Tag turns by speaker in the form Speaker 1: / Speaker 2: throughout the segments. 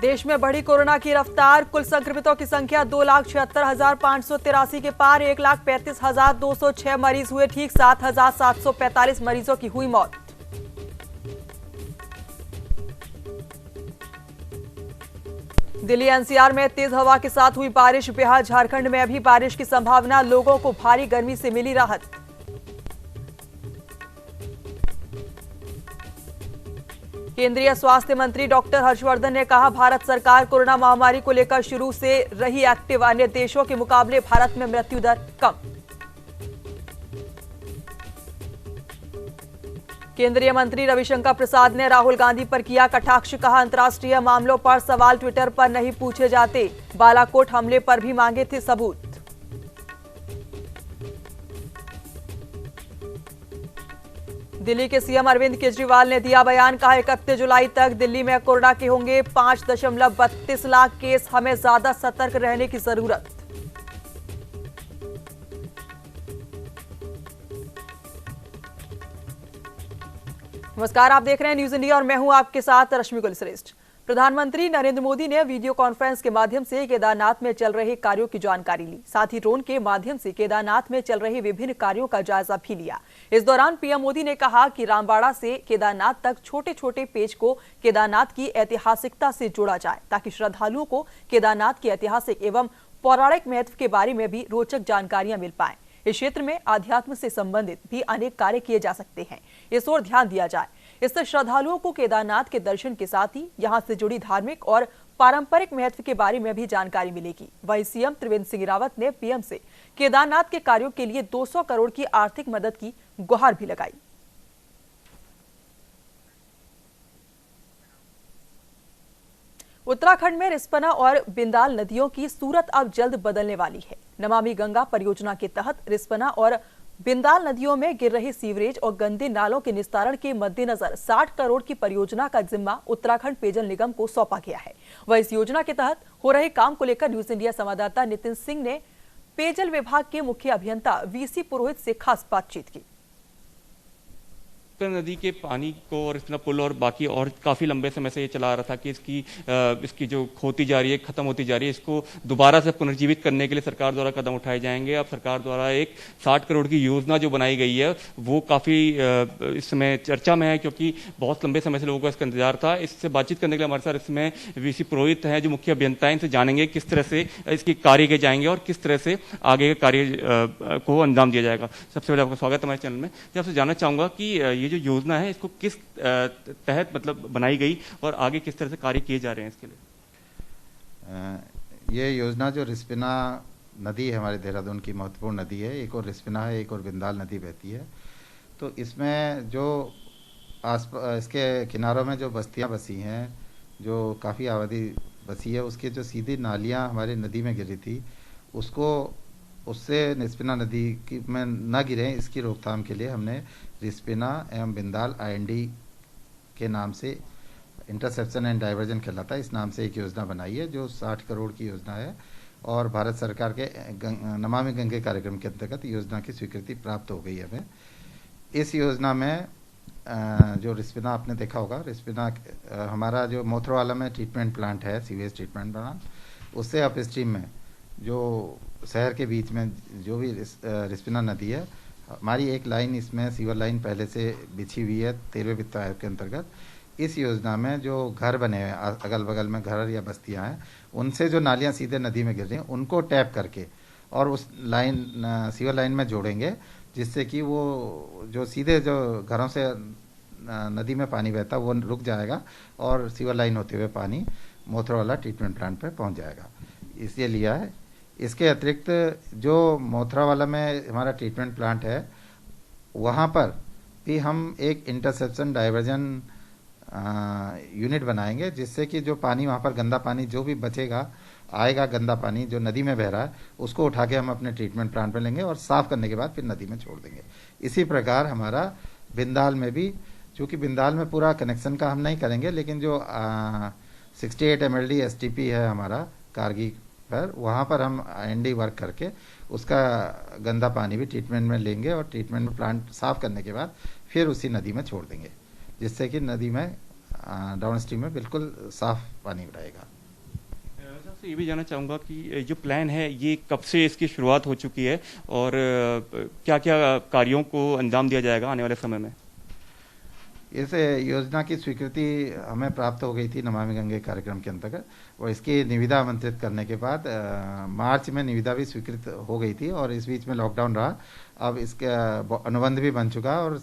Speaker 1: देश में बढ़ी कोरोना की रफ्तार। कुल संक्रमितों की संख्या 2,76,583 के पार। 1,35,206 मरीज हुए ठीक। 7,745 मरीजों की हुई मौत। दिल्ली एनसीआर में तेज हवा के साथ हुई बारिश। बिहार झारखंड में अभी बारिश की संभावना। लोगों को भारी गर्मी से मिली राहत। केंद्रीय स्वास्थ्य मंत्री डॉक्टर हर्षवर्धन ने कहा, भारत सरकार कोरोना महामारी को लेकर शुरू से रही एक्टिव। अन्य देशों के मुकाबले भारत में मृत्यु दर कम। केंद्रीय मंत्री रविशंकर प्रसाद ने राहुल गांधी पर किया कटाक्ष। कहा, अंतर्राष्ट्रीय मामलों पर सवाल ट्विटर पर नहीं पूछे जाते। बालाकोट हमले पर भी मांगे थे सबूत। दिल्ली के सीएम अरविंद केजरीवाल ने दिया बयान। कहा, 31 जुलाई तक दिल्ली में कोरोना के होंगे 5.32 लाख केस। हमें ज्यादा सतर्क रहने की जरूरत। नमस्कार, आप देख रहे हैं न्यूज इंडिया और मैं हूं आपके साथ रश्मि कुलश्रेष्ठ। प्रधानमंत्री नरेंद्र मोदी ने वीडियो कॉन्फ्रेंस के माध्यम से केदारनाथ में चल रहे कार्यों की जानकारी ली। साथ ही ड्रोन के माध्यम से केदारनाथ में चल रहे विभिन्न कार्यों का जायजा भी लिया। इस दौरान पीएम मोदी ने कहा कि रामबाड़ा से केदारनाथ तक छोटे छोटे पेज को केदारनाथ की ऐतिहासिकता से जोड़ा जाए, ताकि श्रद्धालुओं को केदारनाथ के ऐतिहासिक एवं पौराणिक महत्व के बारे में भी रोचक जानकारियां मिल पाए। इस क्षेत्र में आध्यात्म से संबंधित भी अनेक कार्य किए जा सकते हैं, इस ओर ध्यान दिया जाए। इससे श्रद्धालुओं को केदारनाथ के दर्शन के साथ ही यहां से जुड़ी धार्मिक और पारंपरिक महत्व के बारे में भी जानकारी मिलेगी। वहीं सीएम त्रिवेंद्र सिंह रावत ने पीएम से केदारनाथ के कार्यों के लिए 200 करोड़ की आर्थिक मदद की गुहार भी लगाई। उत्तराखंड में रिस्पना और बिंदाल नदियों की सूरत अब जल्द बदलने वाली है। नमामि गंगा परियोजना के तहत रिस्पना और बिंदाल नदियों में गिर रहे सीवरेज और गंदे नालों के निस्तारण के मद्देनजर 60 करोड़ की परियोजना का जिम्मा उत्तराखंड पेयजल निगम को सौंपा गया है। वह इस योजना के तहत हो रहे काम को लेकर न्यूज इंडिया संवाददाता नितिन सिंह ने पेयजल विभाग के मुख्य अभियंता वीसी पुरोहित से खास बातचीत की।
Speaker 2: नदी के पानी को और इतना पुल और बाकी और काफ़ी लंबे समय से ये चला आ रहा था कि इसकी जो खोती जा रही है, खत्म होती जा रही है, इसको दोबारा से पुनर्जीवित करने के लिए सरकार द्वारा कदम उठाए जाएंगे। अब सरकार द्वारा एक 60 करोड़ की योजना जो बनाई गई है वो काफ़ी इस समय चर्चा में है, क्योंकि बहुत लंबे समय से लोगों को इसका इंतजार था। इससे बातचीत करने के लिए हमारे साथ इसमें वीसी पुरोहित हैं जो मुख्य अभियंता हैं। इनसे जानेंगे किस तरह से इसकी कार्य किए जाएंगे और किस तरह से आगे के कार्य को अंजाम दिया जाएगा। सबसे पहले आपका स्वागत है हमारे चैनल में। मैं आपसे जानना चाहूँगा कि ये जो योजना है इसको किस तहत मतलब बनाई गई और आगे किस तरह से कार्य किए जा रहे हैं इसके लिए?
Speaker 3: ये योजना जो रिस्पना नदी है, हमारे देहरादून की महत्वपूर्ण नदी है, एक और रिस्पना है, एक और बिंदाल नदी बहती है। तो इसमें जो इसके किनारों में जो बस्तियां बसी हैं, जो काफ़ी आबादी बसी है, उसके जो सीधी नालियां हमारी नदी में गिरी थी, उससे रिस्पना नदी की में न गिरें, इसकी रोकथाम के लिए हमने रिस्पना एवं बिंदाल आईएनडी के नाम से, इंटरसेप्शन एंड डाइवर्जन कहलाता है, इस नाम से एक योजना बनाई है जो 60 करोड़ की योजना है और भारत सरकार के नमामि गंगे कार्यक्रम के अंतर्गत योजना की स्वीकृति प्राप्त हो गई है हमें। इस योजना में जो रिस्पना आपने देखा होगा, रिस्पना हमारा जो मोथरवाला में ट्रीटमेंट प्लांट है, सीवेज ट्रीटमेंट प्लांट, उससे अप स्ट्रीम में जो शहर के बीच में जो भी रिस्पना नदी है, हमारी एक लाइन इसमें सीवर लाइन पहले से बिछी हुई है 13वें वित्त आयोग के अंतर्गत। इस योजना में जो घर बने हुए हैं, अगल बगल में घर या बस्तियां हैं, उनसे जो नालियां सीधे नदी में गिर रही हैं उनको टैप करके और उस लाइन सीवर लाइन में जोड़ेंगे, जिससे कि वो जो सीधे जो घरों से नदी में पानी बहता वो रुक जाएगा और सीवर लाइन होते हुए पानी मोथरवाला ट्रीटमेंट प्लांट पर पहुँच जाएगा। इसलिए लिया है। इसके अतिरिक्त जो मोथरावाला में हमारा ट्रीटमेंट प्लांट है, वहाँ पर भी हम एक इंटरसेप्शन डाइवर्जन यूनिट बनाएंगे, जिससे कि जो पानी वहाँ पर गंदा पानी जो भी बचेगा आएगा गंदा पानी जो नदी में बह रहा है उसको उठा के हम अपने ट्रीटमेंट प्लांट पे लेंगे और साफ़ करने के बाद फिर नदी में छोड़ देंगे। इसी प्रकार हमारा बिंदाल में भी, चूँकि बिंदाल में पूरा कनेक्शन का हम नहीं करेंगे, लेकिन जो 68 MLD STP है हमारा कारगी पर, वहाँ पर हम ND वर्क करके उसका गंदा पानी भी ट्रीटमेंट में लेंगे और ट्रीटमेंट में प्लांट साफ़ करने के बाद फिर उसी नदी में छोड़ देंगे, जिससे कि नदी में डाउन स्ट्रीम में बिल्कुल साफ़ पानी रहेगा।
Speaker 2: सर ये भी जानना चाहूँगा कि जो प्लान है ये कब से इसकी शुरुआत हो चुकी है और क्या क्या कार्यों को अंजाम दिया जाएगा आने वाले समय में?
Speaker 3: इस योजना की स्वीकृति हमें प्राप्त हो गई थी नमामि गंगे कार्यक्रम के अंतर्गत, और इसकी निविदा आमंत्रित करने के बाद मार्च में निविदा भी स्वीकृत हो गई थी और इस बीच में लॉकडाउन रहा। अब इसका अनुबंध भी बन चुका और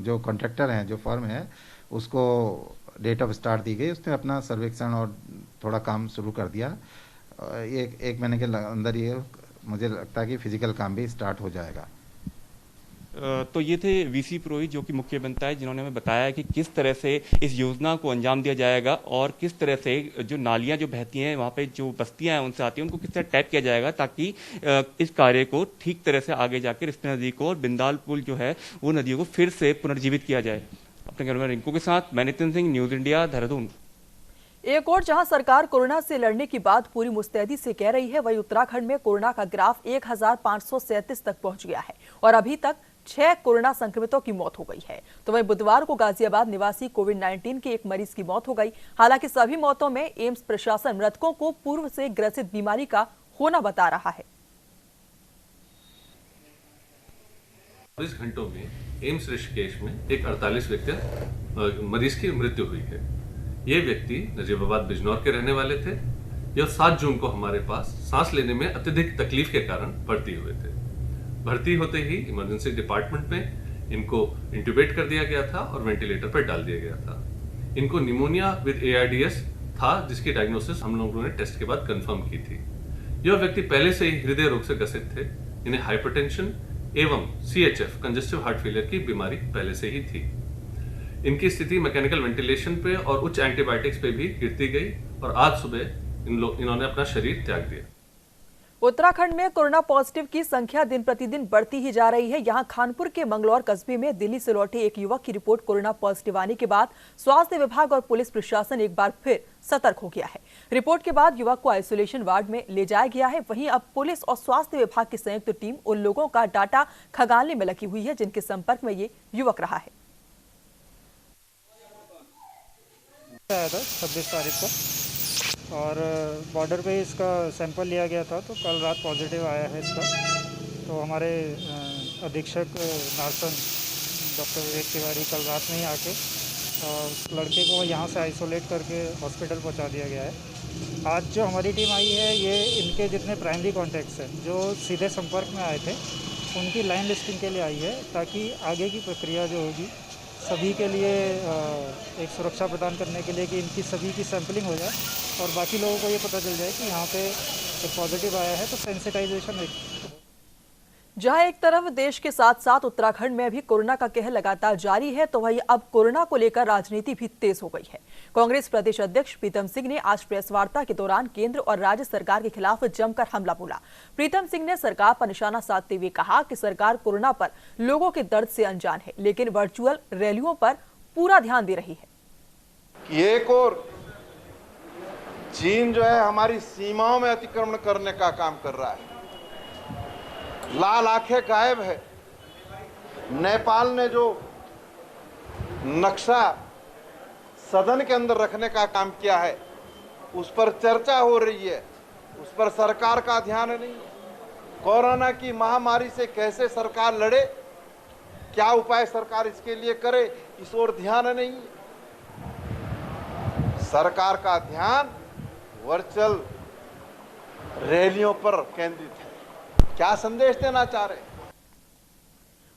Speaker 3: जो कॉन्ट्रैक्टर हैं, जो फर्म है, उसको डेट ऑफ स्टार्ट दी गई, उसने अपना सर्वेक्षण और थोड़ा काम शुरू कर दिया। एक महीने के अंदर ये मुझे लगता है कि फिजिकल काम भी स्टार्ट हो जाएगा।
Speaker 2: तो ये थे वीसी पुरोहित जो कि मुख्य अभियंता है, जिन्होंने हमें बताया कि किस तरह से इस योजना को अंजाम दिया जाएगा और किस तरह से जो नालियां जो बहती हैं वहाँ पे जो बस्तियां हैं उनसे आती हैं उनको किस तरह टैप किया जाएगा ताकि इस कार्य को ठीक तरह से आगे जाकर रिस्पना नदी को और बिंदाल पुल जो है वो नदियों को फिर से पुनर्जीवित किया जाए। अपने कैमरा रिंकू के साथ मैं नितिन सिंह, न्यूज़ इंडिया, देहरादून।
Speaker 1: एक और जहां सरकार कोरोना से लड़ने की बात पूरी मुस्तैदी से कह रही है, वहीं उत्तराखंड में कोरोना का ग्राफ 1537 तक पहुंच गया है और अभी तक 6 कोरोना संक्रमितों की मौत हो गई है। तो वहीं बुधवार को गाजियाबाद निवासी कोविड-19 के एक मरीज की मौत हो गई। हालांकि सभी मौतों में एम्स प्रशासन मृतकों को पूर्व से ग्रसित बीमारी का होना बता रहा है।
Speaker 4: 24 घंटों में एम्स ऋषिकेश में एक 48 मरीज की मृत्यु हुई है। ये व्यक्ति नजीबाबाद बिजनौर के रहने वाले थे। यह 7 जून को हमारे पास सांस लेने में अत्यधिक तकलीफ के कारण भर्ती हुए थे। भर्ती होते ही इमरजेंसी डिपार्टमेंट में इनको इंट्यूबेट कर दिया गया था और वेंटिलेटर पर डाल दिया गया था। इनको निमोनिया विद ARDS था, जिसकी डायग्नोसिस हम लोगों ने टेस्ट के बाद कंफर्म की थी। यह व्यक्ति पहले से ही हृदय रोग से ग्रसित थे। इन्हें हाइपरटेंशन एवं CHF कंजेस्टिव हार्ट फेलियर की बीमारी पहले से ही थी। इनकी स्थिति मैकेनिकल वेंटिलेशन पे और उच्च एंटीबायोटिक्स पे भी गिरती गई और आज सुबह इन्होंने अपना शरीर त्याग दिया।
Speaker 1: उत्तराखंड में कोरोना पॉजिटिव की संख्या दिन प्रतिदिन बढ़ती ही जा रही है। यहां खानपुर के मंगलौर कस्बे में दिल्ली से लौटे एक युवक की रिपोर्ट कोरोना पॉजिटिव आने के बाद स्वास्थ्य विभाग और पुलिस प्रशासन एक बार फिर सतर्क हो गया है। रिपोर्ट के बाद युवक को आइसोलेशन वार्ड में ले जाया गया है। वहीं अब पुलिस और स्वास्थ्य विभाग की संयुक्त टीम उन लोगों का डाटा खंगालने में लगी हुई है जिनके संपर्क में ये युवक रहा है।
Speaker 5: आया था 26 तारीख को और बॉर्डर पे इसका सैंपल लिया गया था, तो कल रात पॉजिटिव आया है इसका। तो हमारे अधीक्षक नार्सन डॉक्टर विवेक तिवारी कल रात में ही आके उस लड़के को यहाँ से आइसोलेट करके हॉस्पिटल पहुँचा दिया गया है। आज जो हमारी टीम आई है, ये इनके जितने प्राइमरी कॉन्टैक्ट्स हैं जो सीधे संपर्क में आए थे, उनकी लाइन लिस्टिंग के लिए आई है, ताकि आगे की प्रक्रिया जो होगी सभी के लिए एक सुरक्षा प्रदान करने के लिए कि इनकी सभी की सैंपलिंग हो जाए और बाकी लोगों को ये पता चल जाए कि यहाँ पे पॉजिटिव आया है, तो सेंसिटाइजेशन।
Speaker 1: जहां एक तरफ देश के साथ साथ उत्तराखंड में भी कोरोना का कहर लगातार जारी है, तो वहीं अब कोरोना को लेकर राजनीति भी तेज हो गई है। कांग्रेस प्रदेश अध्यक्ष प्रीतम सिंह ने आज प्रेस वार्ता के दौरान केंद्र और राज्य सरकार के खिलाफ जमकर हमला बोला। प्रीतम सिंह ने सरकार पर निशाना साधते हुए कहा कि सरकार कोरोना पर लोगों के दर्द से अनजान है, लेकिन वर्चुअल रैलियों पर पूरा ध्यान दे रही है।
Speaker 6: एक और चीन जो है हमारी सीमाओं में अतिक्रमण करने का काम कर रहा है। लाल आंखें गायब है। नेपाल ने जो नक्शा सदन के अंदर रखने का काम किया है, उस पर चर्चा हो रही है, उस पर सरकार का ध्यान नहीं है। कोरोना की महामारी से कैसे सरकार लड़े, क्या उपाय सरकार इसके लिए करे, इस ओर ध्यान नहीं है। सरकार का ध्यान वर्चुअल रैलियों पर केंद्रित है। क्या संदेश देना चाह रहे हैं?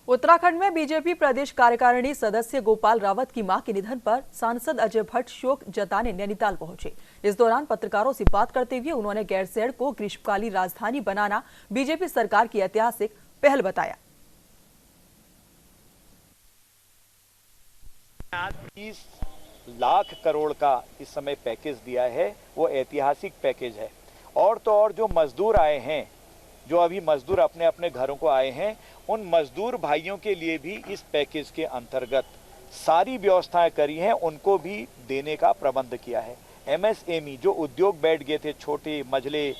Speaker 1: उत्तराखंड में बीजेपी प्रदेश कार्यकारिणी सदस्य गोपाल रावत की मां के निधन पर सांसद अजय भट्ट शोक जताने नैनीताल पहुंचे। इस दौरान पत्रकारों से बात करते हुए उन्होंने गैरसैंण को ग्रीष्मकालीन राजधानी बनाना बीजेपी सरकार की ऐतिहासिक पहल बताया।
Speaker 6: आज 20
Speaker 7: लाख करोड़ का इस समय पैकेज दिया है वो ऐतिहासिक पैकेज है। और तो और जो मजदूर आए हैं, जो अभी मजदूर अपने अपने घरों को आए हैं, उन मजदूर भाइयों के लिए भी इस पैकेज के अंतर्गत सारी व्यवस्थाएं करी हैं, उनको भी देने का प्रबंध किया है। MSME जो उद्योग बैठ गए थे, छोटे मझले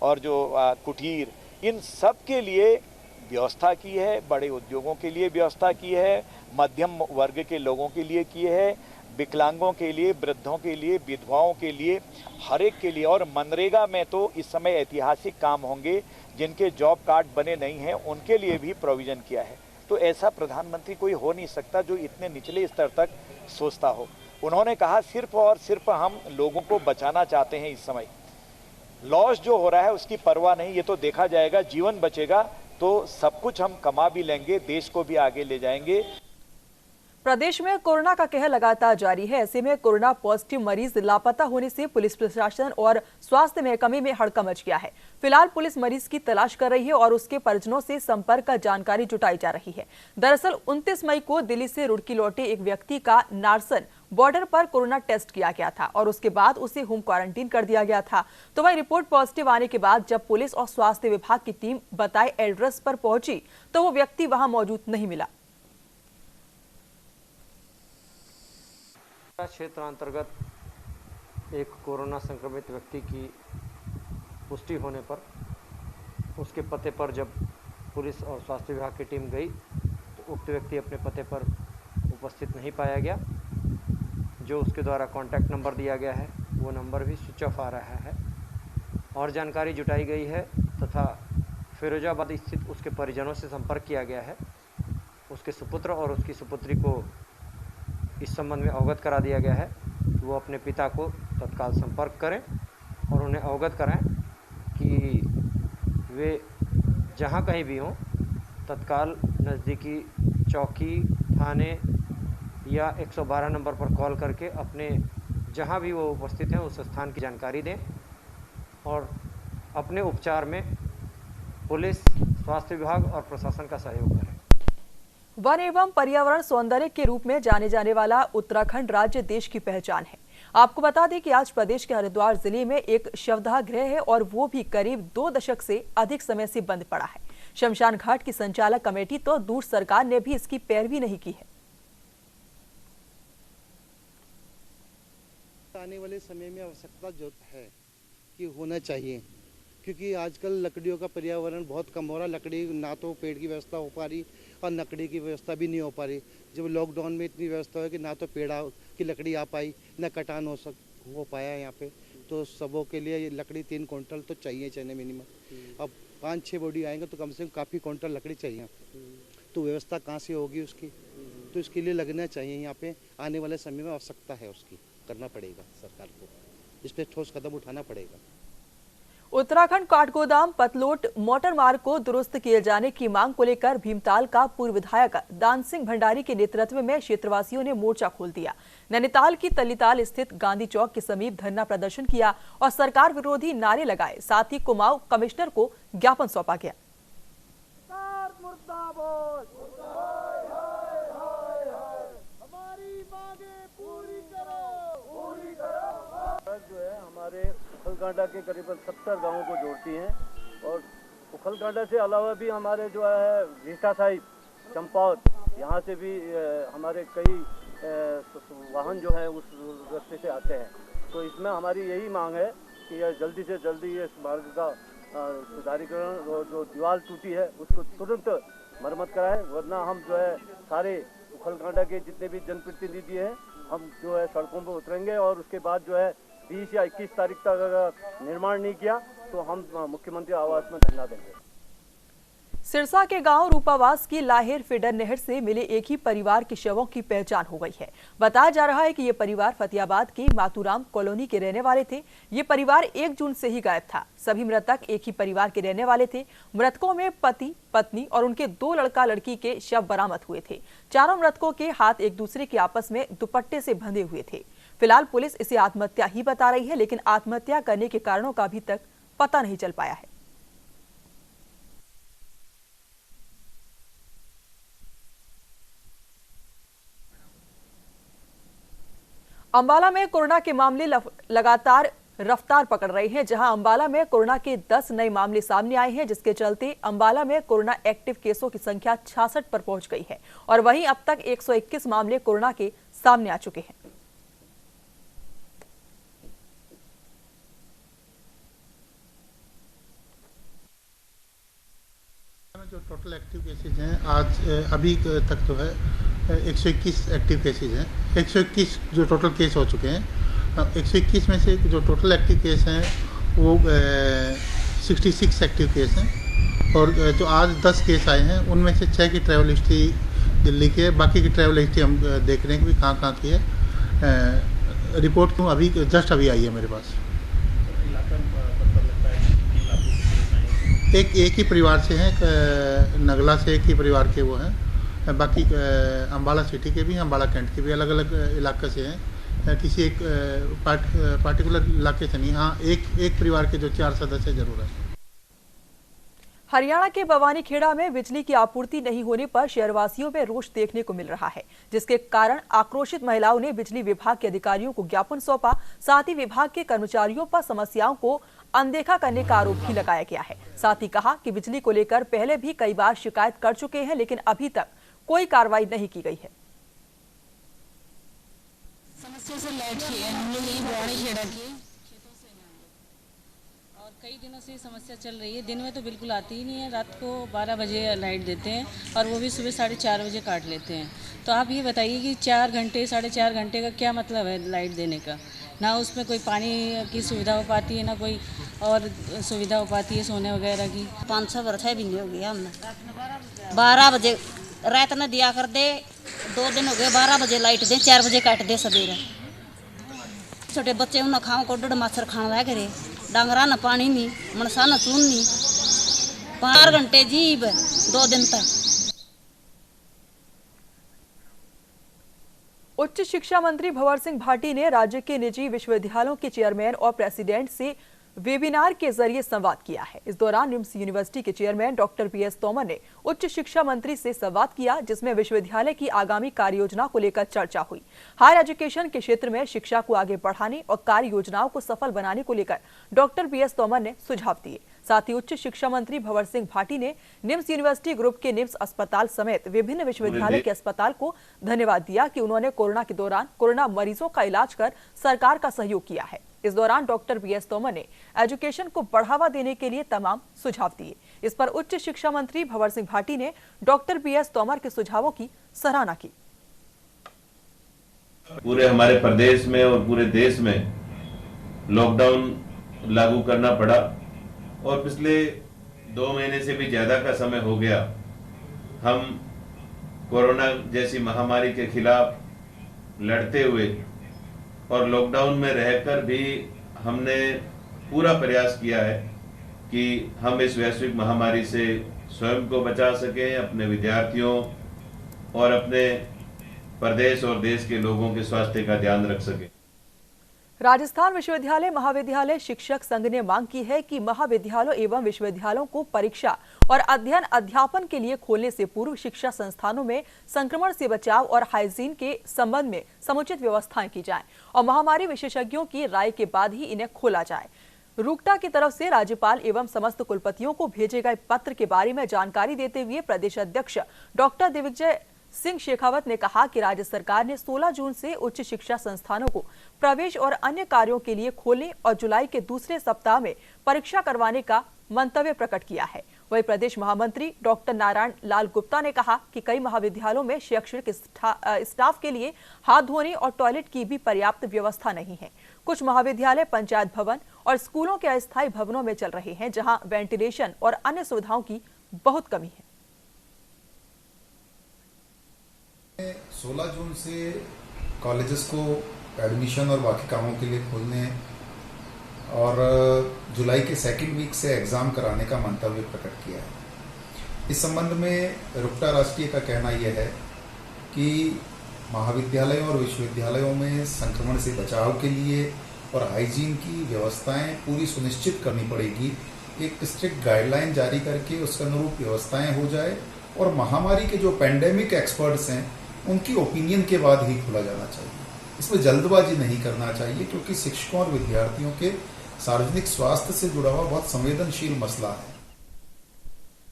Speaker 7: और जो कुटीर, इन सब के लिए व्यवस्था की है, बड़े उद्योगों के लिए व्यवस्था की है, मध्यम वर्ग के लोगों के लिए की है, विकलांगों के लिए, वृद्धों के लिए, विधवाओं के लिए, हर एक के लिए। और मनरेगा में तो इस समय ऐतिहासिक काम होंगे, जिनके जॉब कार्ड बने नहीं हैं उनके लिए भी प्रोविजन किया है। तो ऐसा प्रधानमंत्री कोई हो नहीं सकता जो इतने निचले स्तर तक सोचता हो। उन्होंने कहा सिर्फ और सिर्फ हम लोगों को बचाना चाहते हैं। इस समय लॉस जो हो रहा है उसकी परवाह नहीं, ये तो देखा जाएगा। जीवन बचेगा तो सब कुछ हम कमा भी लेंगे, देश को भी आगे ले जाएंगे।
Speaker 1: प्रदेश में कोरोना का कहर लगातार जारी है। ऐसे में कोरोना पॉजिटिव मरीज लापता होने से पुलिस प्रशासन और स्वास्थ्य महकमे में हड़कंप मच गया है। फिलहाल पुलिस मरीज की तलाश कर रही है और उसके परिजनों से संपर्क कर जानकारी जुटाई जा रही है। दरअसल 29 मई को दिल्ली से रुड़की लौटे एक व्यक्ति का नारसन बॉर्डर पर कोरोना टेस्ट किया गया था और उसके बाद उसे होम क्वारंटीन कर दिया गया था। तो वही रिपोर्ट पॉजिटिव आने के बाद जब पुलिस और स्वास्थ्य विभाग की टीम बताए एड्रेस पर पहुंची तो वो व्यक्ति वहां मौजूद नहीं मिला।
Speaker 8: क्षेत्र अंतर्गत एक कोरोना संक्रमित व्यक्ति की पुष्टि होने पर उसके पते पर जब पुलिस और स्वास्थ्य विभाग की टीम गई तो उक्त व्यक्ति अपने पते पर उपस्थित नहीं पाया गया। जो उसके द्वारा कॉन्टैक्ट नंबर दिया गया है वो नंबर भी स्विच ऑफ आ रहा है और जानकारी जुटाई गई है तथा फिरोजाबाद स्थित उसके परिजनों से संपर्क किया गया है। उसके सुपुत्र और उसकी सुपुत्री को इस संबंध में अवगत करा दिया गया है कि वो अपने पिता को तत्काल संपर्क करें और उन्हें अवगत कराएं कि वे जहां कहीं भी हों तत्काल नज़दीकी चौकी, थाने या 112 नंबर पर कॉल करके अपने जहां भी वो उपस्थित हैं उस स्थान की जानकारी दें और अपने उपचार में पुलिस, स्वास्थ्य विभाग और प्रशासन का सहयोग करें।
Speaker 1: वन एवं पर्यावरण सौंदर्य के रूप में जाने जाने वाला उत्तराखंड राज्य देश की पहचान है। आपको बता दें कि आज प्रदेश के हरिद्वार जिले में एक शवदाह गृह है और वो भी करीब 2 दशक से अधिक समय से बंद पड़ा है। शमशान घाट की संचालक कमेटी तो दूर सरकार ने भी इसकी पैरवी नहीं की है।
Speaker 9: आने वाले समय में आवश्यकता जो है कि होना चाहिए, क्योंकि आजकल लकड़ियों का पर्यावरण बहुत कम हो रहा है। लकड़ी ना तो पेड़ की व्यवस्था हो पा रही और लकड़ी की व्यवस्था भी नहीं हो पा रही। जब लॉकडाउन में इतनी व्यवस्था है कि ना तो पेड़ की लकड़ी आ पाई, ना कटान हो पाया यहाँ पे, तो सबों के लिए ये लकड़ी 3 क्विंटल तो चाहिए मिनिमम। अब 5-6 बॉडी आएंगे तो कम से कम काफ़ी क्विंटल लकड़ी चाहिए। तो व्यवस्था कहाँ से होगी उसकी? तो इसके लिए लगना चाहिए। यहाँ पे आने वाले समय में आवश्यकता है, उसकी करना पड़ेगा सरकार को, इस पर ठोस कदम उठाना पड़ेगा।
Speaker 1: उत्तराखंड काठगोदाम पतलोट मोटर मार्ग को दुरुस्त किए जाने की मांग को लेकर भीमताल का पूर्व विधायक दान सिंह भंडारी के नेतृत्व में क्षेत्रवासियों ने मोर्चा खोल दिया। नैनीताल की तलीताल स्थित गांधी चौक के समीप धरना प्रदर्शन किया और सरकार विरोधी नारे लगाए। साथ ही कुमाऊं कमिश्नर को ज्ञापन सौंपा गया।
Speaker 10: जो है हमारे उखलकांडा के करीबन 70 गांवों को जोड़ती हैं और उखलकांडा से अलावा भी हमारे जो है रीठा साहिब, चंपावत, यहाँ से भी हमारे कई वाहन जो है उस रास्ते से आते हैं। तो इसमें हमारी यही मांग है कि जल्दी से जल्दी इस मार्ग का सुधारीकरण और जो दीवार टूटी है उसको तुरंत मरम्मत कराए, वरना हम जो है सारे उखलकांडा के जितने भी जनप्रतिनिधि हैं हम जो है सड़कों पर उतरेंगे और उसके बाद जो है 20 या 21 तारीख तक अगर निर्माण नहीं किया तो हम मुख्यमंत्री आवास में धरना देंगे।
Speaker 1: सिरसा के गांव रूपावास की लाहेर फीडर नहर से मिले एक ही परिवार के शवों की पहचान हो गई है। बताया जा रहा है कि ये परिवार फतेहाबाद के मातूराम कॉलोनी के रहने वाले थे। ये परिवार 1 जून से ही गायब था। सभी मृतक एक ही परिवार के रहने वाले थे। मृतकों में पति, पत्नी और उनके 2 लड़का लड़की के शव बरामद हुए थे। चारों मृतकों के हाथ एक दूसरे के आपस में दुपट्टे से बंधे हुए थे। फिलहाल पुलिस इसे आत्महत्या ही बता रही है, लेकिन आत्महत्या करने के कारणों का अभी तक पता नहीं चल पाया है। अंबाला में कोरोना के मामले लगातार रफ्तार पकड़ रहे हैं, जहां अंबाला में कोरोना के 10 नए मामले सामने आए हैं, जिसके चलते अंबाला में कोरोना एक्टिव केसों की संख्या 66 पर पहुंच गई है और वहीं अब तक 121 मामले कोरोना के सामने आ चुके हैं।
Speaker 11: जो टोटल एक्टिव केसेज हैं आज अभी तक तो है 121 एक्टिव केसेज हैं। 121 जो टोटल केस हो चुके हैं, 121 में से जो टोटल एक्टिव केस हैं वो 66 एक्टिव केस हैं और जो आज 10 केस आए हैं उनमें से 6 की ट्रैवल हिस्ट्री दिल्ली के, बाकी की ट्रैवल हिस्ट्री हम देख रहे हैं कि कहाँ की है। रिपोर्ट तो अभी जस्ट अभी आई है मेरे पास। एक ही परिवार से हैं, नगला से एक ही परिवार के वो हैं, बाकी अंबाला सिटी के भी हैं, अंबाला कैंट के भी अलग अलग इलाके से हैं, किसी एक पार्टिकुलर इलाके से नहीं। हाँ, एक परिवार के जो 4 सदस्य जरूर हैं।
Speaker 1: हरियाणा के बवानीखेड़ा में बिजली की आपूर्ति नहीं होने पर शहरवासियों में रोष देखने को मिल रहा है, जिसके कारण आक्रोशित महिलाओं ने बिजली विभाग के अधिकारियों को ज्ञापन सौंपा। साथ ही विभाग के कर्मचारियों पर समस्याओं को अनदेखा करने का आरोप भी लगाया गया है। साथ ही कहा कि बिजली को लेकर पहले भी कई बार शिकायत कर चुके हैं, लेकिन अभी तक कोई कार्रवाई नहीं की गई है।
Speaker 12: समस्या से लाइट की है, हम लोग यही बवानीखेड़ा के खेतों से हैं और कई दिनों से समस्या चल रही है। दिन में तो बिल्कुल आती ही नहीं है, रात को 12 बजे लाइट देते हैं और वो भी सुबह 4:30 बजे काट लेते हैं। तो आप ये बताइए कि 4 घंटे 4.5 घंटे का क्या मतलब है लाइट देने का? ना उसमें कोई पानी की सुविधा हो पाती है, ना कोई और सुविधा हो पाती है सोने वगैरह की।
Speaker 13: 500 वर्ष भी नहीं हो गया हमने। 12 बजे रात न दिया कर दे, 2 दिन हो गए 12 बजे लाइट दे, 4 बजे काट दे सवेरे। छोटे बच्चे उन्हें खाओ को डुड माछर खाना लाया करे, डांगरा न पानी नहीं, मनसा न चून नहीं, 4 घंटे जीब 2 दिन तक।
Speaker 1: उच्च शिक्षा मंत्री भंवर सिंह भाटी ने राज्य के निजी विश्वविद्यालयों के चेयरमैन और प्रेसिडेंट से वेबिनार के जरिए संवाद किया है। इस दौरान निम्स यूनिवर्सिटी के चेयरमैन डॉक्टर PS तोमर ने उच्च शिक्षा मंत्री से संवाद किया, जिसमें विश्वविद्यालय की आगामी कार्य योजना को लेकर चर्चा हुई। हायर एजुकेशन के क्षेत्र में शिक्षा को आगे बढ़ाने और कार्य योजनाओं को सफल बनाने को लेकर डॉक्टर PS तोमर ने सुझाव दिए। साथ ही उच्च शिक्षा मंत्री भंवर सिंह भाटी ने निम्स यूनिवर्सिटी ग्रुप के निम्स अस्पताल समेत विभिन्न विश्वविद्यालय के अस्पताल को धन्यवाद दिया कि उन्होंने कोरोना के दौरान कोरोना मरीजों का इलाज कर सरकार का सहयोग किया है। इस दौरान डॉक्टर PS तोमर ने एजुकेशन को बढ़ावा देने के लिए तमाम सुझाव दिए। इस पर उच्च शिक्षा मंत्री भंवर सिंह भाटी ने डॉक्टर PS तोमर के सुझावों की सराहना की।
Speaker 14: पूरे हमारे प्रदेश में और पूरे देश में लॉकडाउन लागू करना पड़ा और पिछले 2 महीने से भी ज्यादा का समय हो गया हम कोरोना जैसी महामारी के खिलाफ लड़ते हुए और लॉकडाउन में रहकर भी हमने पूरा प्रयास किया है कि हम इस वैश्विक महामारी से स्वयं को बचा सकें, अपने विद्यार्थियों और अपने प्रदेश और देश के लोगों के स्वास्थ्य का ध्यान रख सकें।
Speaker 1: राजस्थान विश्वविद्यालय महाविद्यालय शिक्षक संघ ने मांग की है कि महाविद्यालयों एवं विश्वविद्यालयों को परीक्षा और अध्ययन अध्यापन के लिए खोलने से पूर्व शिक्षा संस्थानों में संक्रमण से बचाव और हाइजीन के संबंध में समुचित व्यवस्थाएं की जाएं और महामारी विशेषज्ञों की राय के बाद ही इन्हें खोला जाए। रूकटा की तरफ से राज्यपाल एवं समस्त कुलपतियों को भेजे गए पत्र के बारे में जानकारी देते हुए प्रदेश अध्यक्ष डॉक्टर दिग्विजय सिंह शेखावत ने कहा कि राज्य सरकार ने 16 जून से उच्च शिक्षा संस्थानों को प्रवेश और अन्य कार्यों के लिए खोलने और जुलाई के दूसरे सप्ताह में परीक्षा करवाने का मंतव्य प्रकट किया है। वहीं प्रदेश महामंत्री डॉक्टर नारायण लाल गुप्ता ने कहा कि कई महाविद्यालयों में शैक्षणिक स्टाफ के लिए हाथ धोने और टॉयलेट की भी पर्याप्त व्यवस्था नहीं है। कुछ महाविद्यालय पंचायत भवन और स्कूलों के अस्थायी भवनों में चल रहे हैं, जहां वेंटिलेशन और अन्य सुविधाओं की बहुत कमी है।
Speaker 15: 16 जून से कॉलेजेस को एडमिशन और बाकी कामों के लिए खोलने और जुलाई के 2nd वीक से एग्जाम कराने का मंतव्य प्रकट किया है। इस संबंध में रुकटा राष्ट्रीय का कहना यह है कि महाविद्यालयों और विश्वविद्यालयों में संक्रमण से बचाव के लिए और हाइजीन की व्यवस्थाएं पूरी सुनिश्चित करनी पड़ेगी। एक स्ट्रिक्ट गाइडलाइन जारी करके उसके अनुरूप व्यवस्थाएं हो जाए और महामारी के जो पैंडेमिक एक्सपर्ट्स हैं उनकी ओपिनियन के बाद ही खोला जाना चाहिए। इसमें जल्दबाजी नहीं करना चाहिए, क्योंकि शिक्षकों और विद्यार्थियों के सार्वजनिक स्वास्थ्य से जुड़ा हुआ बहुत संवेदनशील मसला है।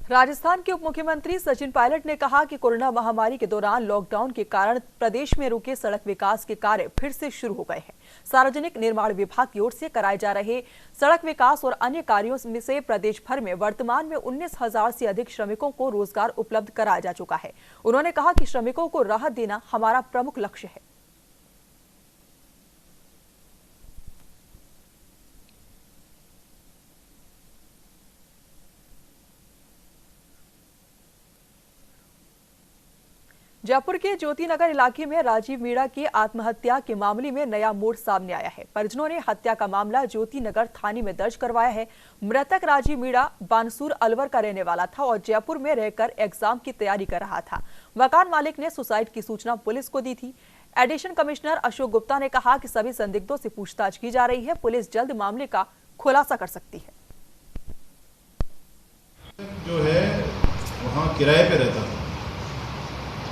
Speaker 1: राजस्थान के उप मुख्यमंत्री सचिन पायलट ने कहा कि कोरोना महामारी के दौरान लॉकडाउन के कारण प्रदेश में रुके सड़क विकास के कार्य फिर से शुरू हो गए हैं। सार्वजनिक निर्माण विभाग की ओर से कराए जा रहे सड़क विकास और अन्य कार्यों में से प्रदेश भर में वर्तमान में 19,000 से अधिक श्रमिकों को रोजगार उपलब्ध कराया जा चुका है। उन्होंने कहा कि श्रमिकों को राहत देना हमारा प्रमुख लक्ष्य है। जयपुर के ज्योतिनगर इलाके में राजीव मीणा की आत्महत्या के मामले में नया मोड़ सामने आया है। परिजनों ने हत्या का मामला ज्योतिनगर थाने में दर्ज करवाया है। मृतक राजीव मीणा बानसूर अलवर का रहने वाला था और जयपुर में रहकर एग्जाम की तैयारी कर रहा था। मकान मालिक ने सुसाइड की सूचना पुलिस को दी थी। एडिशनल कमिश्नर अशोक गुप्ता ने कहा कि सभी संदिग्धों से पूछताछ की जा रही है। पुलिस जल्द मामले का खुलासा कर सकती है।
Speaker 16: जो है वहाँ किराए पे रहता था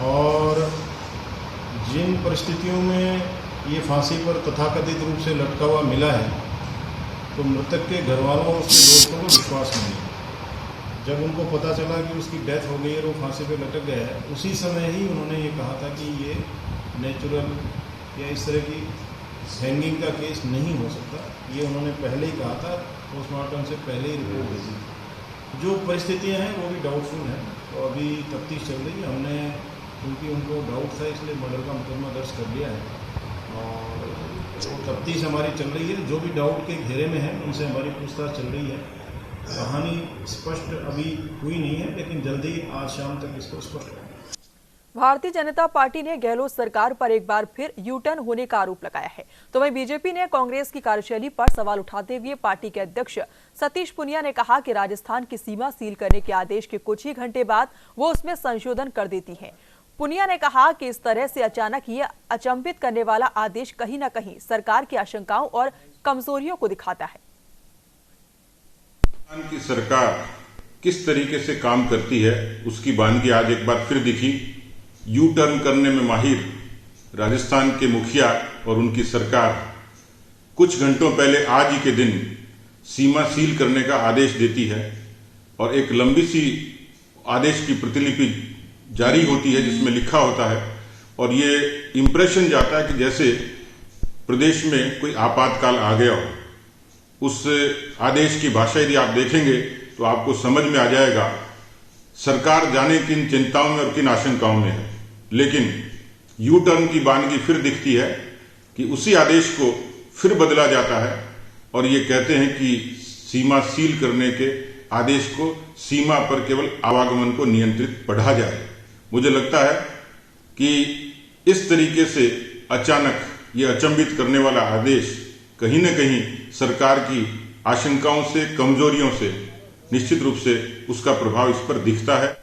Speaker 16: और जिन परिस्थितियों में ये फांसी पर तथाकथित रूप से लटका हुआ मिला है, तो मृतक के घर वालों और उसके दोस्तों को विश्वास नहीं है। जब उनको पता चला कि उसकी डेथ हो गई है और वो फांसी पर लटक गया है, उसी समय ही उन्होंने ये कहा था कि ये नेचुरल या इस तरह की हैंगिंग का केस नहीं हो सकता। ये उन्होंने पहले ही कहा था, पोस्टमार्टम से पहले ही रिपोर्ट भेजी। जो परिस्थितियाँ हैं वो भी डाउटफुल हैं, तो अभी तफ्तीश चल रही है। हमने क्योंकि उनको डाउट था इसलिए मर्डर का मुकदमा दर्ज कर लिया है और तफ्तीश हमारी चल रही है। जो भी डाउट के घेरे में है उनसे हमारी पूछताछ चल रही है। कहानी स्पष्ट अभी हुई नहीं है, लेकिन जल्दी आज शाम तक इसको स्पष्ट होगा।
Speaker 1: भारतीय जनता पार्टी ने गहलोत सरकार पर एक बार फिर यू टर्न होने का आरोप लगाया है। तो वहीं बीजेपी ने कांग्रेस की कार्यशैली पर सवाल उठाते हुए पार्टी के अध्यक्ष सतीश पुनिया ने कहा कि राजस्थान की सीमा सील करने के आदेश के कुछ ही घंटे बाद वो उसमें संशोधन कर देती है। पुनिया ने कहा कि इस तरह से अचानक ये अचंभित करने वाला आदेश कहीं न कहीं सरकार की आशंकाओं और कमजोरियों को दिखाता है।
Speaker 17: की सरकार किस तरीके से काम करती है उसकी वानगी आज एक बार फिर दिखी। यू टर्न करने में माहिर राजस्थान के मुखिया और उनकी सरकार कुछ घंटों पहले आज ही के दिन सीमा सील करने का आदेश देती है और एक लंबी सी आदेश की प्रतिलिपि जारी होती है जिसमें लिखा होता है और ये इंप्रेशन जाता है कि जैसे प्रदेश में कोई आपातकाल आ गया हो। उस आदेश की भाषा यदि आप देखेंगे तो आपको समझ में आ जाएगा सरकार जाने किन चिंताओं में और किन आशंकाओं में है। लेकिन यू टर्न की वानगी फिर दिखती है कि उसी आदेश को फिर बदला जाता है और ये कहते हैं कि सीमा सील करने के आदेश को सीमा पर केवल आवागमन को नियंत्रित बढ़ा जाए। मुझे लगता है कि इस तरीके से अचानक ये अचंभित करने वाला आदेश कहीं न कहीं सरकार की आशंकाओं से, कमजोरियों से निश्चित रूप से उसका प्रभाव इस पर दिखता है।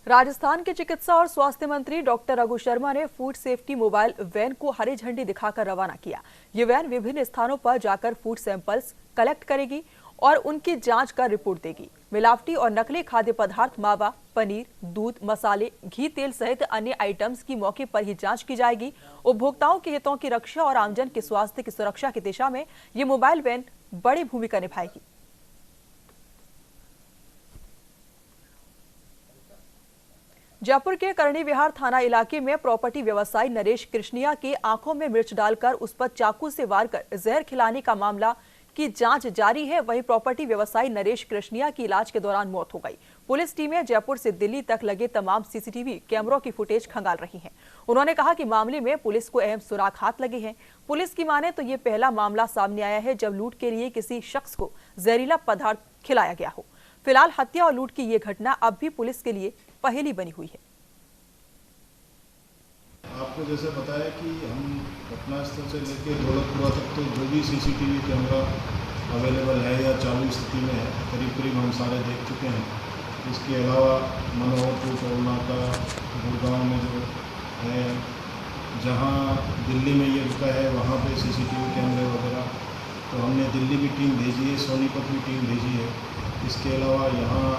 Speaker 1: राजस्थान के चिकित्सा और स्वास्थ्य मंत्री डॉक्टर रघु शर्मा ने फूड सेफ्टी मोबाइल वैन को हरी झंडी दिखाकर रवाना किया। ये वैन विभिन्न स्थानों पर जाकर फूड सैंपल्स कलेक्ट करेगी और उनकी जांच कर रिपोर्ट देगी। मिलावटी और नकली खाद्य पदार्थ, मावा, पनीर, दूध, मसाले, घी, तेल सहित अन्य आइटम्स की मौके पर ही जांच की जाएगी। उपभोक्ताओं के हितों की रक्षा और आमजन के स्वास्थ्य की सुरक्षा की दिशा में ये मोबाइल वैन बड़ी भूमिका निभाएगी। जयपुर के करणी विहार थाना इलाके में प्रॉपर्टी व्यवसायी नरेश कृष्णिया की आंखों में मिर्च डालकर उस पर चाकू से वार कर जहर खिलाने का मामला की जांच जारी है। वहीं प्रॉपर्टी व्यवसायी नरेश कृष्णिया की इलाज के दौरान मौत हो गई। पुलिस टीमें जयपुर से दिल्ली तक लगे तमाम सीसीटीवी कैमरों की फुटेज खंगाल रही हैं। उन्होंने कहा कि मामले में पुलिस को अहम सुराग हाथ लगे हैं। पुलिस की माने तो ये पहला मामला सामने आया है जब लूट के लिए किसी शख्स को जहरीला पदार्थ खिलाया गया हो। फिलहाल हत्या और लूट की ये घटना अब भी पुलिस के लिए पहेली बनी हुई है।
Speaker 16: आपको जैसे बताया कि हम घटनास्थल से लेकर दौलतपुरा तक तो जो भी सीसीटीवी कैमरा अवेलेबल है या चालू स्थिति में है करीब करीब हम सारे देख चुके हैं। इसके अलावा मनोहरपुर, टोलनाका, गुड़गांव में जो है, जहां दिल्ली में ये रुका है वहां पे सीसीटीवी कैमरे वगैरह तो हमने दिल्ली की टीम भेजी है, सोनीपत की टीम भेजी है। इसके अलावा यहाँ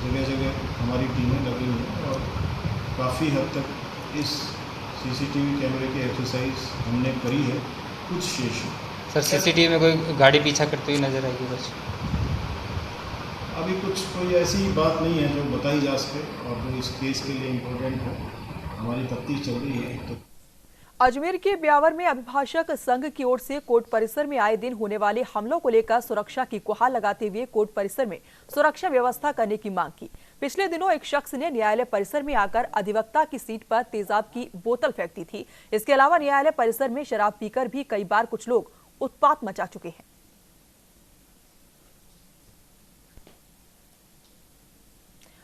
Speaker 16: जगह जगह हमारी टीमें लगी हुई हैं और काफ़ी हद तक इस सीसीटीवी कैमरे की एक्सरसाइज हमने करी है, कुछ शेष है।
Speaker 18: सर सीसीटीवी में कोई गाड़ी पीछा करती हुई नजर आएगी बस?
Speaker 16: अभी कुछ कोई ऐसी बात नहीं है जो बताई जा सके और जो इस केस के लिए इम्पोर्टेंट हो। हमारी तफ्तीश चल रही है। तो
Speaker 1: अजमेर के ब्यावर में अभिभाषक संघ की ओर से कोर्ट परिसर में आए दिन होने वाले हमलों को लेकर सुरक्षा की गुहार लगाते हुए कोर्ट परिसर में सुरक्षा व्यवस्था करने की मांग की। पिछले दिनों एक शख्स ने न्यायालय परिसर में आकर अधिवक्ता की सीट पर तेजाब की बोतल फेंक दी थी। इसके अलावा न्यायालय परिसर में शराब पीकर भी कई बार कुछ लोग उत्पात मचा चुके हैं।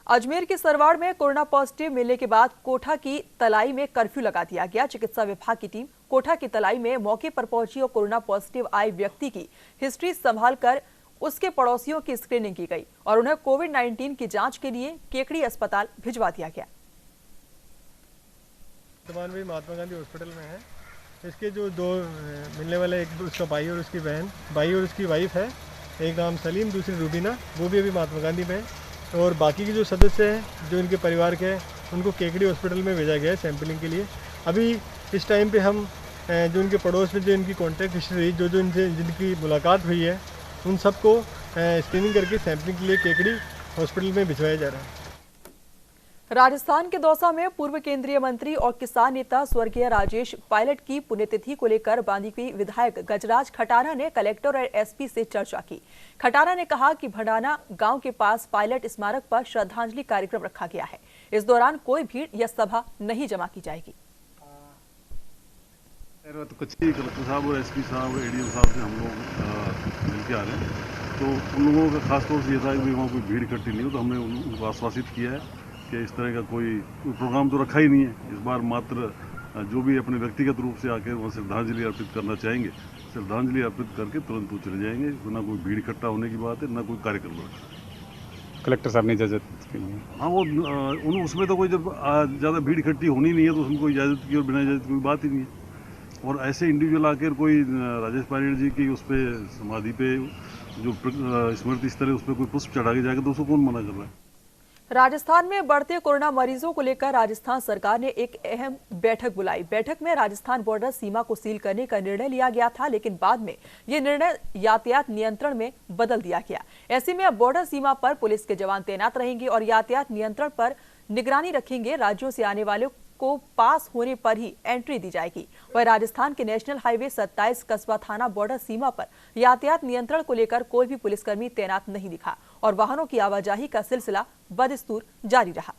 Speaker 1: अजमेर के सरवाड़ में कोरोना पॉजिटिव मिलने के बाद कोठा की तलाई में कर्फ्यू लगा दिया गया। चिकित्सा विभाग की टीम कोठा की तलाई में मौके पर पहुंची और कोरोना पॉजिटिव आए व्यक्ति की हिस्ट्री संभालकर उसके पड़ोसियों की स्क्रीनिंग की गई और उन्हें कोविड-19 की जांच के लिए केकड़ी अस्पताल भिजवा दिया गया।
Speaker 19: वर्तमान में महात्मा गांधी हॉस्पिटल में है। इसके जो दो मिलने वाले, एक उसका भाई और उसकी बहन, भाई और उसकी वाइफ है, एक नाम सलीम, दूसरी रूबीना, वो भी अभी महात्मा गांधी में है। और बाकी के जो सदस्य हैं जो इनके परिवार के हैं उनको केकड़ी हॉस्पिटल में भेजा गया है सैंपलिंग के लिए। अभी इस टाइम पे हम जो इनके पड़ोस में जो इनकी कॉन्टैक्ट हिस्ट्री जो इनसे जिनकी मुलाकात हुई है उन सबको स्क्रीनिंग करके सैंपलिंग के लिए केकड़ी हॉस्पिटल में भिजवाया जा रहा है।
Speaker 1: राजस्थान के दौसा में पूर्व केंद्रीय मंत्री और किसान नेता स्वर्गीय राजेश पायलट की पुण्यतिथि को लेकर बांदीकुई विधायक गजराज खटाना ने कलेक्टर और एसपी से चर्चा की। खटाना ने कहा कि भंडाना गांव के पास पायलट स्मारक पर श्रद्धांजलि कार्यक्रम रखा गया है। इस दौरान कोई भीड़ या सभा नहीं जमा की जाएगी।
Speaker 20: कुछ ही कलेक्टर साहब और एसपी साहब और एडीएम साहब से हम लोग मिलकर आ रहे हैं, तो उन लोगों का खासतौर से ये था कि वहाँ कोई भीड़ इकट्ठी नहीं हो, तो हमने उनको आश्वासित किया है कि इस तरह का कोई प्रोग्राम तो रखा ही नहीं है। इस बार मात्र जो भी अपने व्यक्तिगत रूप से आकर वहाँ श्रद्धांजलि अर्पित करना चाहेंगे, श्रद्धांजलि अर्पित करके तुरंत वो चले जाएंगे। ना कोई भीड़ इकट्ठा होने की बात है, ना कोई कार्यक्रम रखा।
Speaker 21: कलेक्टर साहब ने इजाज़त?
Speaker 20: हाँ, वो उसमें तो कोई जब ज़्यादा भीड़ इकट्ठी होनी नहीं है तो उसमें कोई इजाज़त की और बिना इजाज़त की कोई बात ही नहीं है। और ऐसे इंडिविजुअल आकर कोई राजेश पायलट जी की उस पर समाधि पे जो स्मृति स्थल है उस पर कोई पुष्प चढ़ा के जाएगा तो उसको कौन मना कर रहा है।
Speaker 1: राजस्थान में बढ़ते कोरोना मरीजों को लेकर राजस्थान सरकार ने एक अहम बैठक बुलाई। बैठक में राजस्थान बॉर्डर सीमा को सील करने का निर्णय लिया गया था, लेकिन बाद में ये निर्णय यातायात नियंत्रण में बदल दिया गया। ऐसे में अब बॉर्डर सीमा पर पुलिस के जवान तैनात रहेंगे और यातायात नियंत्रण पर निगरानी रखेंगे। राज्यों से आने वालों को पास होने पर ही एंट्री दी जाएगी। वह राजस्थान के नेशनल हाईवे 27 कस्बा थाना बॉर्डर सीमा पर यातायात नियंत्रण को लेकर कोई भी पुलिसकर्मी तैनात नहीं दिखा और वाहनों की आवाजाही का सिलसिला बदस्तूर जारी रहा।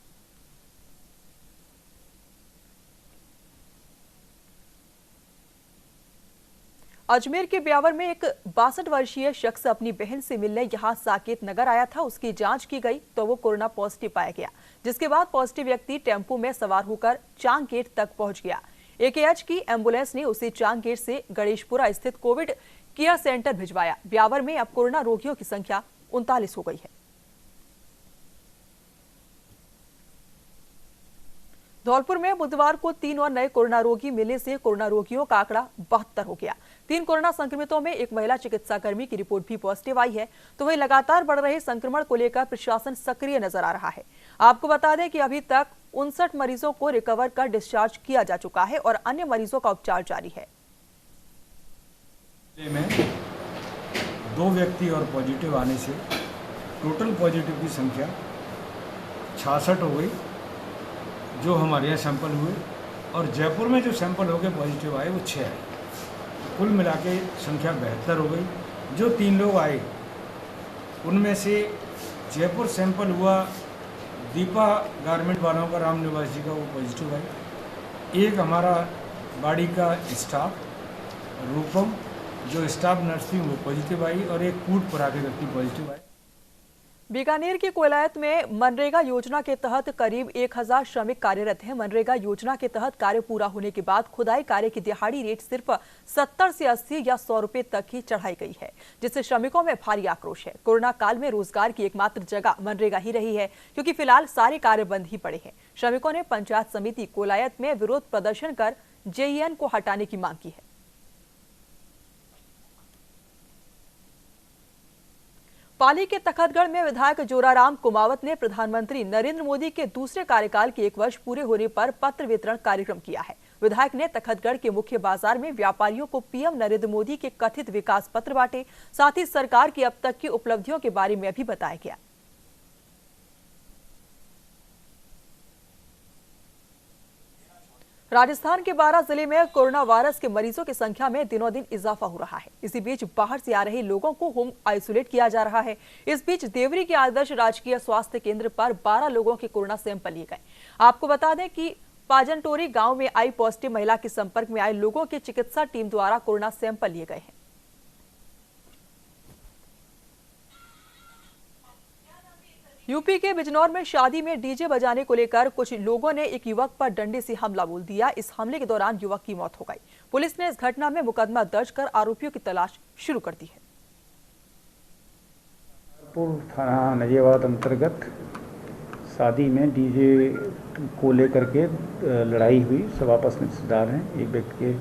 Speaker 1: अजमेर के ब्यावर में एक 62 वर्षीय शख्स अपनी बहन से मिलने यहां साकेत नगर आया था। उसकी जांच की गई तो वो कोरोना पॉजिटिव पाया गया, जिसके बाद पॉजिटिव व्यक्ति टेम्पो में सवार होकर चांग गेट तक पहुंच गया। एकेएच की एम्बुलेंस ने उसे चांग गेट से गणेशपुरा स्थित कोविड केयर सेंटर भिजवाया। ब्यावर में अब कोरोना रोगियों की संख्या 39 हो गई है। धौलपुर में बुधवार को 3 और नए कोरोना रोगी मिलने से कोरोना रोगियों का आंकड़ा 72 हो गया। 3 कोरोना संक्रमितों में एक महिला चिकित्साकर्मी की रिपोर्ट भी पॉजिटिव आई है। तो वही लगातार बढ़ रहे संक्रमण को लेकर प्रशासन सक्रिय नजर आ रहा है। आपको बता दें कि अभी तक 59 मरीजों को रिकवर कर डिस्चार्ज किया जा चुका है और अन्य मरीजों का उपचार जारी है।
Speaker 22: में 2 व्यक्ति और पॉजिटिव आने से टोटल पॉजिटिव की संख्या 66 हो गई जो हमारे यहाँ सैंपल हुए, और जयपुर में जो सैंपल हो गए पॉजिटिव आए वो 6 आए। कुल मिला के संख्या 72 हो गई। जो 3 लोग आए उनमें से जयपुर सैंपल हुआ दीपा गारमेंट वालों का राम निवास जी का, वो पॉजिटिव आए। एक हमारा बाड़ी का स्टाफ रूपम जो स्टाफ नर्स थी वो पॉजिटिव आई, और एक कूटपुरा के व्यक्ति पॉजिटिव आए।
Speaker 1: बीकानेर के कोयलायत में मनरेगा योजना के तहत करीब 1000 श्रमिक कार्यरत हैं। मनरेगा योजना के तहत कार्य पूरा होने के बाद खुदाई कार्य की दिहाड़ी रेट सिर्फ 70 से 80 या 100 रुपए तक ही चढ़ाई गई है, जिससे श्रमिकों में भारी आक्रोश है। कोरोना काल में रोजगार की एकमात्र जगह मनरेगा ही रही है, क्योंकि फिलहाल सारे कार्य बंद ही पड़े हैं। श्रमिकों ने पंचायत समिति कोयलायत में विरोध प्रदर्शन कर जेईएन को हटाने की मांग की है। पाली के तखतगढ़ में विधायक जोराराम कुमावत ने प्रधानमंत्री नरेंद्र मोदी के दूसरे कार्यकाल के 1 वर्ष पूरे होने पर पत्र वितरण कार्यक्रम किया है। विधायक ने तखतगढ़ के मुख्य बाजार में व्यापारियों को पीएम नरेंद्र मोदी के कथित विकास पत्र बांटे। साथ ही सरकार की अब तक की उपलब्धियों के बारे में भी बताया गया। राजस्थान के 12 जिले में कोरोना वायरस के मरीजों की संख्या में दिनों दिन इजाफा हो रहा है। इसी बीच बाहर से आ रहे लोगों को होम आइसोलेट किया जा रहा है। इस बीच देवरी के आदर्श राजकीय स्वास्थ्य केंद्र पर 12 लोगों के कोरोना सैंपल लिए गए। आपको बता दें कि पाजनटोरी गांव में आई पॉजिटिव महिला के संपर्क में आए लोगों के चिकित्सा टीम द्वारा कोरोना सैंपल लिए गए हैं। यूपी के बिजनौर में शादी में डीजे बजाने को लेकर कुछ लोगों ने एक युवक पर डंडे से हमला बोल दिया। इस हमले के दौरान युवक की मौत हो गई। पुलिस ने इस घटना में मुकदमा दर्ज कर आरोपियों की तलाश शुरू कर दी है।
Speaker 3: थाना नजियाबाद अंतर्गत शादी में डीजे को लेकर के लड़ाई हुई। सब आपस में रिश्तेदार हैं। एक व्यक्ति के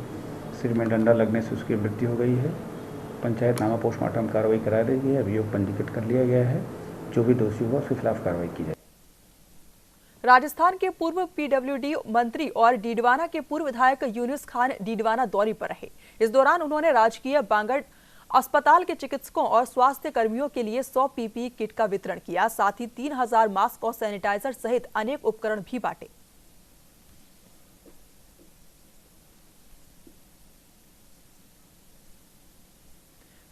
Speaker 3: सिर में डंडा लगने से उसकी मृत्यु हो गई है। पंचायतनामा पोस्टमार्टम कार्रवाई करा दी गई है। अभियोग पंजीकृत कर लिया गया है। जो भी दोषी होगा उसके खिलाफ कार्रवाई की जाए।
Speaker 1: राजस्थान के पूर्व पीडब्ल्यूडी मंत्री और डीडवाना के पूर्व विधायक यूनुस खान डीडवाना दौरे पर रहे। इस दौरान उन्होंने राजकीय बांगड़ अस्पताल के चिकित्सकों और स्वास्थ्य कर्मियों के लिए 100 पीपीई किट का वितरण किया। साथ ही 3000 मास्क और सैनिटाइजर सहित अनेक उपकरण भी बांटे।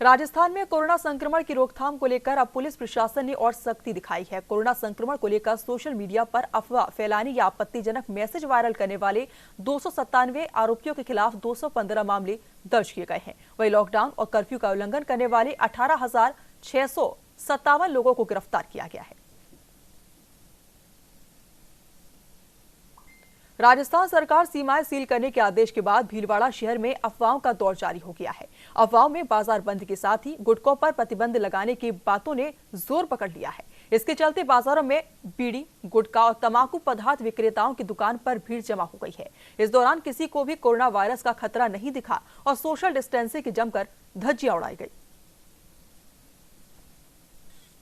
Speaker 1: राजस्थान में कोरोना संक्रमण की रोकथाम को लेकर अब पुलिस प्रशासन ने और सख्ती दिखाई है। कोरोना संक्रमण को लेकर सोशल मीडिया पर अफवाह फैलाने या आपत्तिजनक मैसेज वायरल करने वाले 297 आरोपियों के खिलाफ 215 मामले दर्ज किए गए हैं। वहीं लॉकडाउन और कर्फ्यू का उल्लंघन करने वाले 18,657 लोगों को गिरफ्तार किया गया है। राजस्थान सरकार सीमाएं सील करने के आदेश के बाद भीलवाड़ा शहर में अफवाहों का दौर जारी हो गया है। अफवाहों में बाजार बंद के साथ ही गुटखों पर प्रतिबंध लगाने की बातों ने जोर पकड़ लिया है। इसके चलते बाजारों में बीड़ी, गुटखा और तंबाकू पदार्थ विक्रेताओं की दुकान पर भीड़ जमा हो गई है। इस दौरान किसी को भी कोरोना वायरस का खतरा नहीं दिखा और सोशल डिस्टेंसिंग की जमकर धज्जियां उड़ाई गई।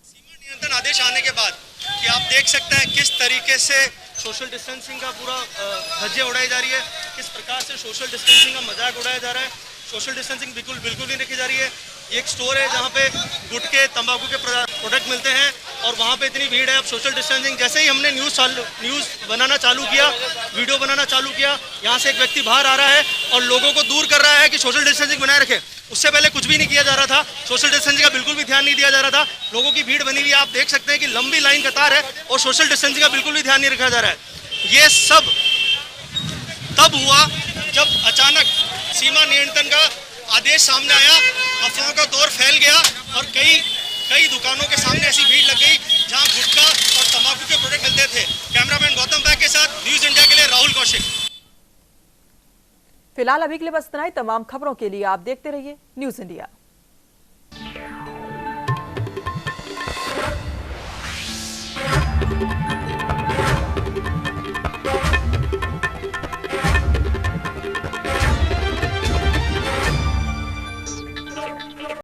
Speaker 21: सीमा नियंत्रण आदेश आने के बाद कि आप देख सकते हैं किस तरीके से सोशल डिस्टेंसिंग का पूरा धज्जियां उड़ाई जा रही है, किस प्रकार से सोशल डिस्टेंसिंग का मजाक उड़ाया जा रहा है। सोशल डिस्टेंसिंग बिल्कुल नहीं रखी जा रही है। एक स्टोर है जहाँ पे गुटखे, तंबाकू के प्रोडक्ट मिलते हैं और वहाँ पे इतनी भीड़ है। अब सोशल डिस्टेंसिंग जैसे ही हमने न्यूज़ बनाना चालू किया, वीडियो बनाना चालू किया, यहाँ से एक व्यक्ति बाहर आ रहा है और लोगों को दूर कर रहा है कि सोशल डिस्टेंसिंग बनाए रखें। उससे पहले कुछ भी नहीं किया जा रहा था। सोशल डिस्टेंसिंग का बिल्कुल भी ध्यान नहीं दिया जा रहा था। लोगों की भीड़ बनी हुई है। आप देख सकते हैं कि लंबी लाइन कतार है और सोशल डिस्टेंसिंग का बिल्कुल भी ध्यान नहीं रखा जा रहा है। ये सब तब हुआ जब अचानक सीमा नियंत्रण का आदेश सामने आया, अफवाहों का दौर फैल गया और कई दुकानों के सामने ऐसी भीड़ लग गई जहां गुटखा और तंबाकू के प्रोडक्ट मिलते थे। कैमरामैन गौतम बैग के साथ न्यूज इंडिया के लिए राहुल कौशिक।
Speaker 1: फिलहाल अभी के लिए बस इतना ही। तमाम खबरों के लिए आप देखते रहिए न्यूज इंडिया।